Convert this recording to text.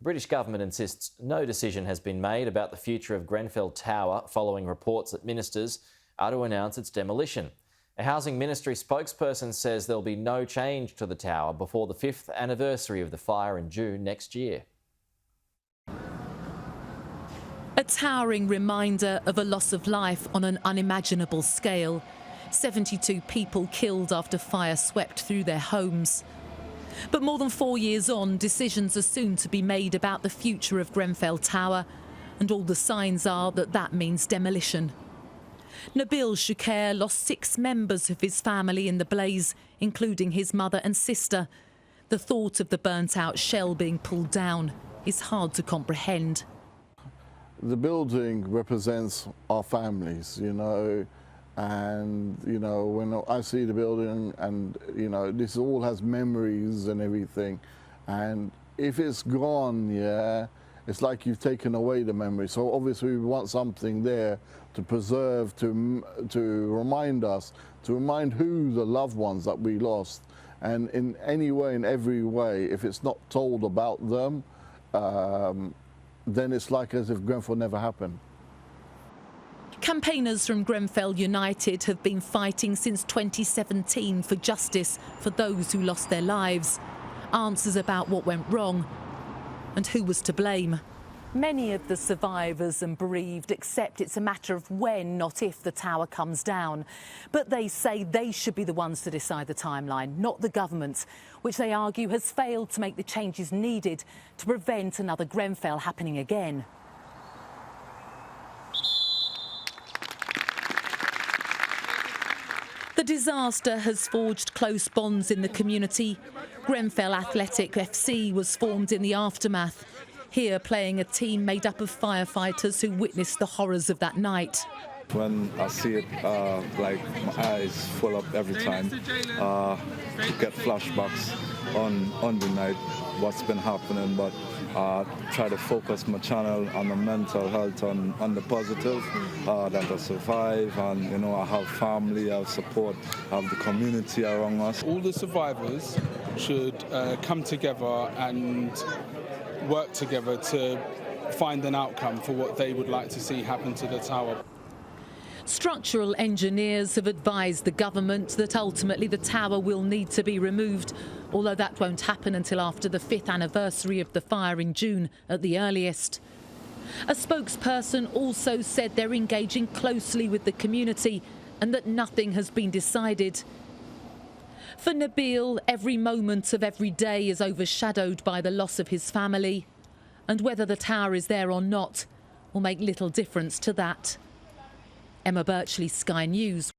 The British government insists no decision has been made about the future of Grenfell Tower following reports that ministers are to announce its demolition. A Housing Ministry spokesperson says there'll be no change to the tower before the 5th anniversary of the fire in June next year. A towering reminder of a loss of life on an unimaginable scale. 72 people killed after fire swept through their homes. But more than 4 years on, decisions are soon to be made about the future of Grenfell Tower, and all the signs are that that means demolition. Nabil Shukair lost 6 members of his family in the blaze, including his mother and sister. The thought of the burnt-out shell being pulled down is hard to comprehend. The building represents our families, and, when I see the building and, this all has memories and everything. And if it's gone, it's like you've taken away the memory. So obviously we want something there to preserve, to remind us, to remind who the loved ones that we lost. And in any way, in every way, if it's not told about them, then it's like as if Grenfell never happened. Campaigners from Grenfell United have been fighting since 2017 for justice for those who lost their lives. Answers about what went wrong and who was to blame. Many of the survivors and bereaved accept it's a matter of when, not if, the tower comes down. But they say they should be the ones to decide the timeline, not the government, which they argue has failed to make the changes needed to prevent another Grenfell happening again. The disaster has forged close bonds in the community. Grenfell Athletic FC was formed in the aftermath, here playing a team made up of firefighters who witnessed the horrors of that night. When I see it, like my eyes fill up every time. Get flashbacks on the night, what's been happening, but try to focus my channel on the mental health, on the positive, that I survive, and I have family, I have support, I have the community around us. All the survivors should come together and work together to find an outcome for what they would like to see happen to the tower. Structural engineers have advised the government that ultimately the tower will need to be removed, although that won't happen until after the 5th anniversary of the fire in June at the earliest. A spokesperson also said they're engaging closely with the community and that nothing has been decided. For Nabil, every moment of every day is overshadowed by the loss of his family, and whether the tower is there or not will make little difference to that. Emma Birchley, Sky News.